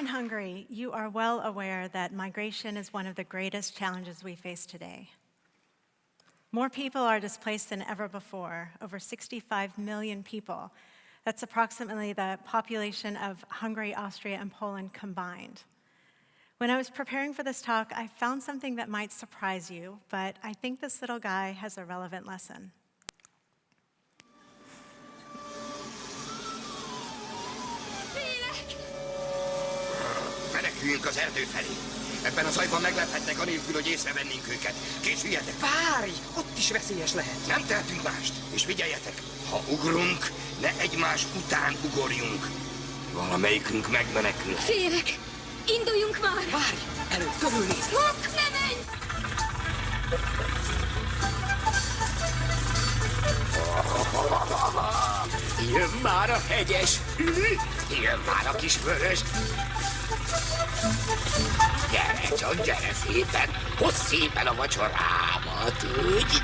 in Hungary, you are well aware that migration is one of the greatest challenges we face today. More people are displaced than ever before, over 65 million people. That's approximately the population of Hungary, Austria, and Poland combined. When I was preparing for this talk, I found something that might surprise you, but I think this little guy has a relevant lesson. Meneküljünk az erdő felé. Ebben a zajban meglephetnek anélkül, hogy észrevennénk őket. Készüljetek! Várj! Ott is veszélyes lehet. Nem tehetünk mást. És figyeljetek! Ha ugrunk, ne egymás után ugorjunk. Valamelyikünk megmenekül. Félek! Induljunk már! Várj! Előbb körülnéz! Hopp, ne menj! Jön már a hegyes! Jön már a kis vörös! Gyere csak, gyere szépen! Hozz szépen a vacsorámat! Úgy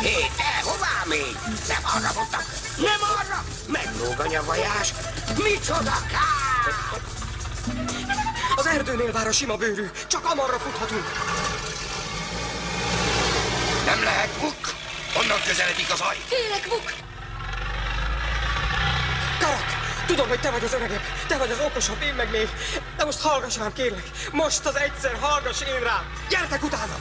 Hé, te, hová még? Nem arra mondtam! Nem arra! Meglóg a nyavajás! Micsoda kár! Az erdőnél vár a sima bőrű. Csak amarra futhatunk. Nem lehet, Vuk! Honnan közeledik a zaj? Félek, Vuk! Karak! Tudom, hogy te vagy az öregebb. Te vagy az okosabb, én meg még. De most hallgass rám, kérlek. Most az egyszer hallgass én rám. Gyertek utána!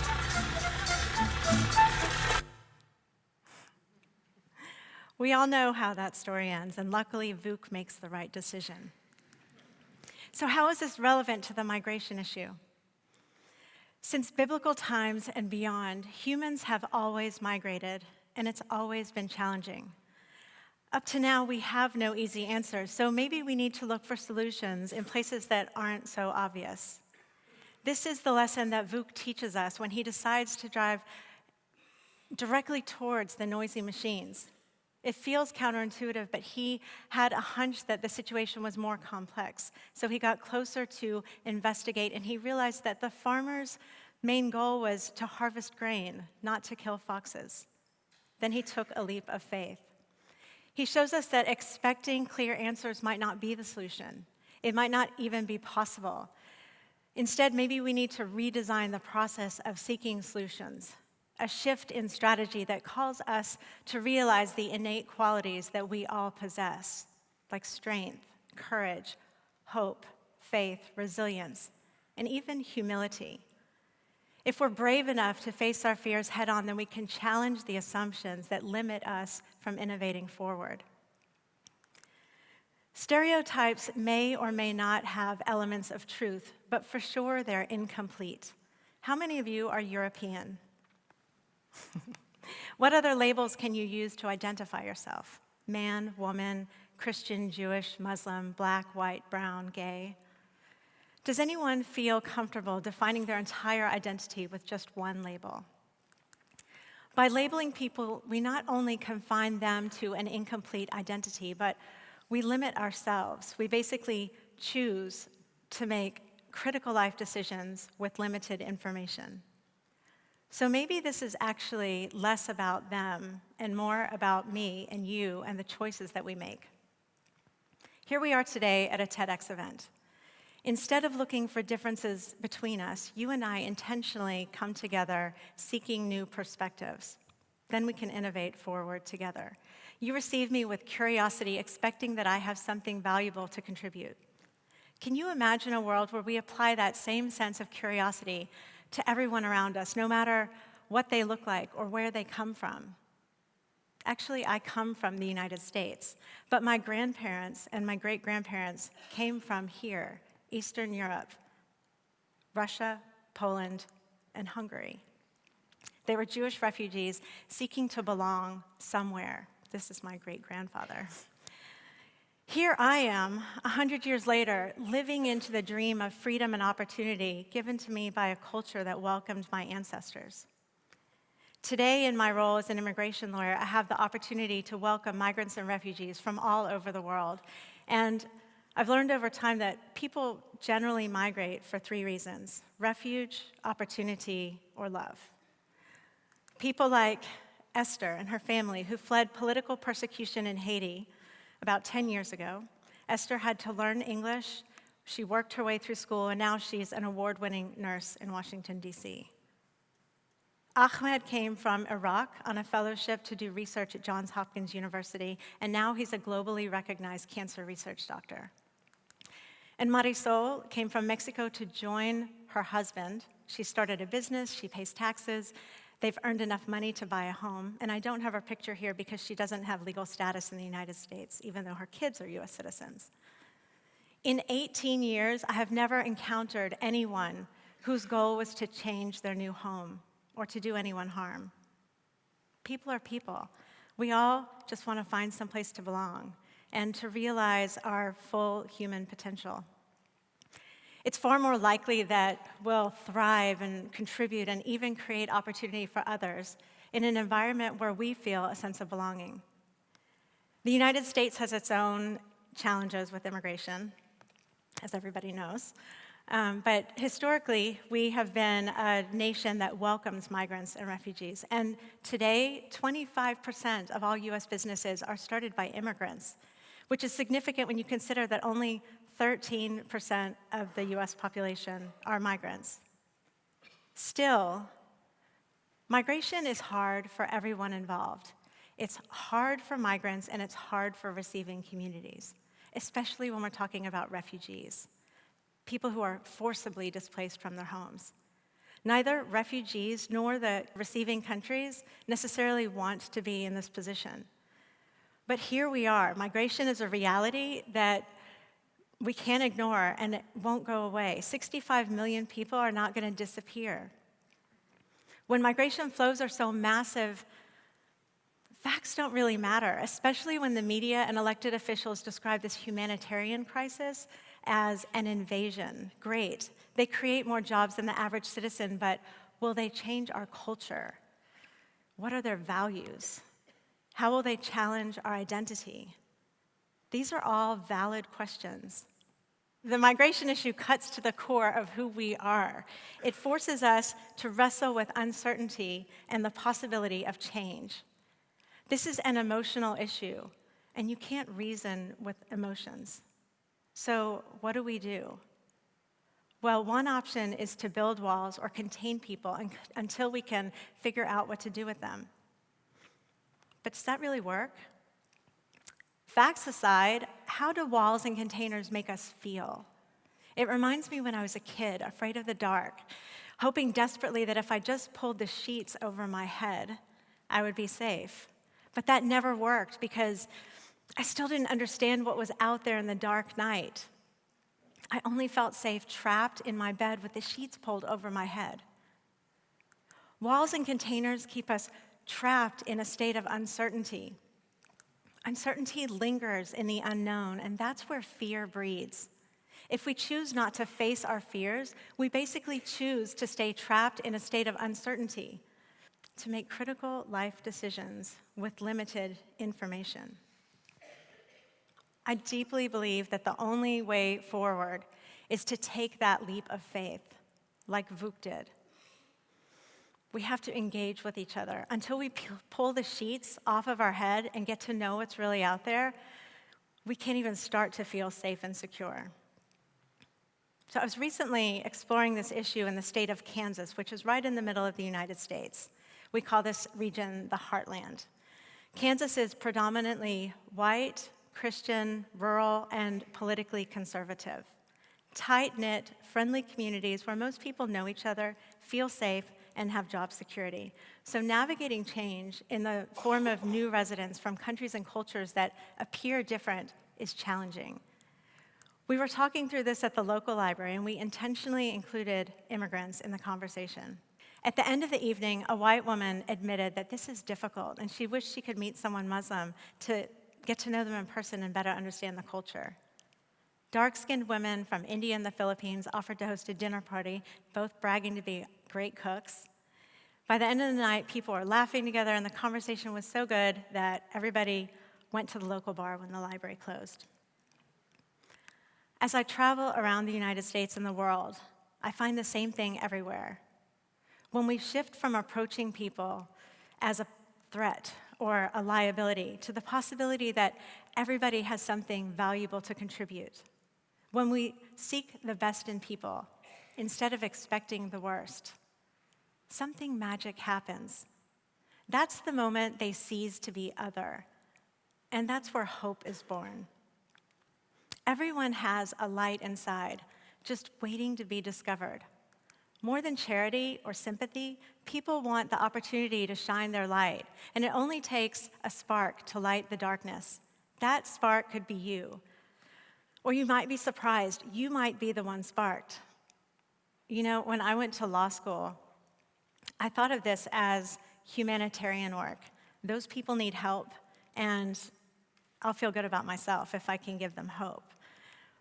We all know how that story ends, and luckily Vuk makes the right decision. So how is this relevant to the migration issue? Since biblical times and beyond, humans have always migrated, and it's always been challenging. Up to now, we have no easy answers, so maybe we need to look for solutions in places that aren't so obvious. This is the lesson that Vuk teaches us when he decides to drive directly towards the noisy machines. It feels counterintuitive, but he had a hunch that the situation was more complex. So he got closer to investigate, and he realized that the farmer's main goal was to harvest grain, not to kill foxes. Then he took a leap of faith. He shows us that expecting clear answers might not be the solution. It might not even be possible. Instead, maybe we need to redesign the process of seeking solutions. A shift in strategy that calls us to realize the innate qualities that we all possess, like strength, courage, hope, faith, resilience, and even humility. If we're brave enough to face our fears head on, then we can challenge the assumptions that limit us from innovating forward. Stereotypes may or may not have elements of truth, but for sure they're incomplete. How many of you are European? What other labels can you use to identify yourself? Man, woman, Christian, Jewish, Muslim, black, white, brown, gay? Does anyone feel comfortable defining their entire identity with just one label? By labeling people, we not only confine them to an incomplete identity, but we limit ourselves. We basically choose to make critical life decisions with limited information. So maybe this is actually less about them and more about me and you and the choices that we make. Here we are today at a TEDx event. Instead of looking for differences between us, you and I intentionally come together seeking new perspectives. Then we can innovate forward together. You receive me with curiosity, expecting that I have something valuable to contribute. Can you imagine a world where we apply that same sense of curiosity to everyone around us, no matter what they look like or where they come from? Actually, I come from the United States, but my grandparents and my great-grandparents came from here, Eastern Europe, Russia, Poland, and Hungary. They were Jewish refugees seeking to belong somewhere. This is my great-grandfather. Here I am, 100 years later, living into the dream of freedom and opportunity given to me by a culture that welcomed my ancestors. Today, in my role as an immigration lawyer, I have the opportunity to welcome migrants and refugees from all over the world. And I've learned over time that people generally migrate for 3 reasons: refuge, opportunity, or love. People like Esther and her family, who fled political persecution in Haiti, about 10 years ago. Esther had to learn English. She worked her way through school, and now she's an award-winning nurse in Washington, D.C. Ahmed came from Iraq on a fellowship to do research at Johns Hopkins University, and now he's a globally recognized cancer research doctor. And Marisol came from Mexico to join her husband. She started a business, she pays taxes, they've earned enough money to buy a home, and I don't have her picture here because she doesn't have legal status in the United States, even though her kids are US citizens. In 18 years, I have never encountered anyone whose goal was to change their new home or to do anyone harm. People are people. We all just want to find some place to belong and to realize our full human potential. It's far more likely that we'll thrive and contribute and even create opportunity for others in an environment where we feel a sense of belonging. The United States has its own challenges with immigration, as everybody knows. But historically, we have been a nation that welcomes migrants and refugees. And today, 25% of all US businesses are started by immigrants, which is significant when you consider that only 13% of the US population are migrants. Still, migration is hard for everyone involved. It's hard for migrants and it's hard for receiving communities, especially when we're talking about refugees, people who are forcibly displaced from their homes. Neither refugees nor the receiving countries necessarily want to be in this position. But here we are. Migration is a reality that we can't ignore, and it won't go away. 65 million people are not going to disappear. When migration flows are so massive, facts don't really matter, especially when the media and elected officials describe this humanitarian crisis as an invasion. Great. They create more jobs than the average citizen, but will they change our culture? What are their values? How will they challenge our identity? These are all valid questions. The migration issue cuts to the core of who we are. It forces us to wrestle with uncertainty and the possibility of change. This is an emotional issue, and you can't reason with emotions. So what do? Well, one option is to build walls or contain people until we can figure out what to do with them. But does that really work? Facts aside, how do walls and containers make us feel? It reminds me when I was a kid, afraid of the dark, hoping desperately that if I just pulled the sheets over my head, I would be safe. But that never worked because I still didn't understand what was out there in the dark night. I only felt safe trapped in my bed with the sheets pulled over my head. Walls and containers keep us trapped in a state of uncertainty. Uncertainty lingers in the unknown, and that's where fear breeds. If we choose not to face our fears, we basically choose to stay trapped in a state of uncertainty, to make critical life decisions with limited information. I deeply believe that the only way forward is to take that leap of faith, like Vuk did. We have to engage with each other. Until we pull the sheets off of our head and get to know what's really out there, we can't even start to feel safe and secure. So I was recently exploring this issue in the state of Kansas, which is right in the middle of the United States. We call this region the Heartland. Kansas is predominantly white, Christian, rural, and politically conservative. Tight-knit, friendly communities where most people know each other, feel safe, and have job security. So navigating change in the form of new residents from countries and cultures that appear different is challenging. We were talking through this at the local library, and we intentionally included immigrants in the conversation. At the end of the evening, a white woman admitted that this is difficult, and she wished she could meet someone Muslim to get to know them in person and better understand the culture. Dark-skinned women from India and the Philippines offered to host a dinner party, both bragging to be great cooks. By the end of the night, people were laughing together, and the conversation was so good that everybody went to the local bar when the library closed. As I travel around the United States and the world, I find the same thing everywhere. When we shift from approaching people as a threat or a liability to the possibility that everybody has something valuable to contribute. When we seek the best in people instead of expecting the worst, something magic happens. That's the moment they cease to be other, and that's where hope is born. Everyone has a light inside, just waiting to be discovered. More than charity or sympathy, people want the opportunity to shine their light, and it only takes a spark to light the darkness. That spark could be you. Or you might be surprised, you might be the one sparked. You know, when I went to law school, I thought of this as humanitarian work. Those people need help, and I'll feel good about myself if I can give them hope.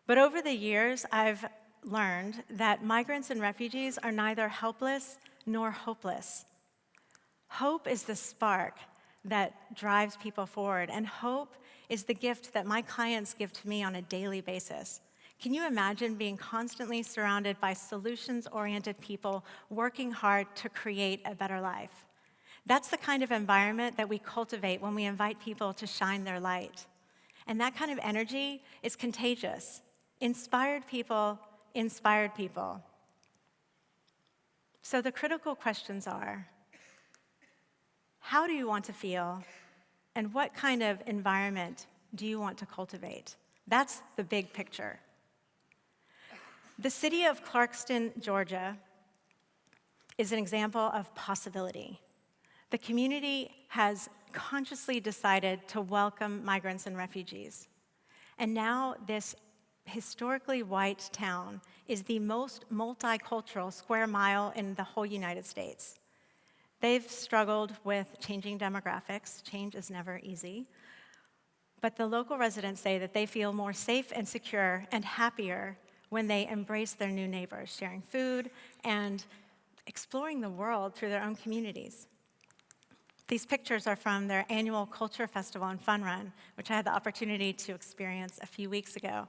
But over the years, I've learned that migrants and refugees are neither helpless nor hopeless. Hope is the spark that drives people forward, and hope is the gift that my clients give to me on a daily basis. Can you imagine being constantly surrounded by solutions-oriented people working hard to create a better life? That's the kind of environment that we cultivate when we invite people to shine their light. And that kind of energy is contagious. Inspired people inspired people. So the critical questions are, how do you want to feel, and what kind of environment do you want to cultivate? That's the big picture. The city of Clarkston, Georgia, is an example of possibility. The community has consciously decided to welcome migrants and refugees. And now this historically white town is the most multicultural square mile in the whole United States. They've struggled with changing demographics. Change is never easy. But the local residents say that they feel more safe and secure and happier when they embrace their new neighbors, sharing food and exploring the world through their own communities. These pictures are from their annual Culture Festival and Fun Run, which I had the opportunity to experience a few weeks ago.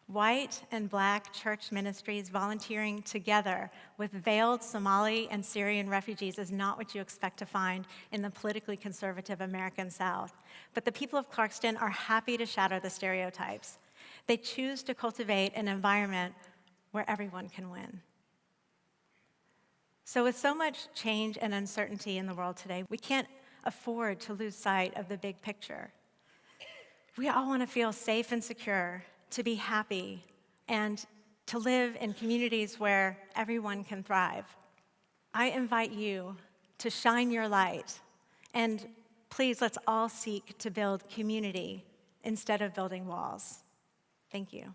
White and black church ministries volunteering together with veiled Somali and Syrian refugees is not what you expect to find in the politically conservative American South. But the people of Clarkston are happy to shatter the stereotypes. They choose to cultivate an environment where everyone can win. So with so much change and uncertainty in the world today, we can't afford to lose sight of the big picture. We all want to feel safe and secure, to be happy, and to live in communities where everyone can thrive. I invite you to shine your light, and please, let's all seek to build community instead of building walls. Thank you.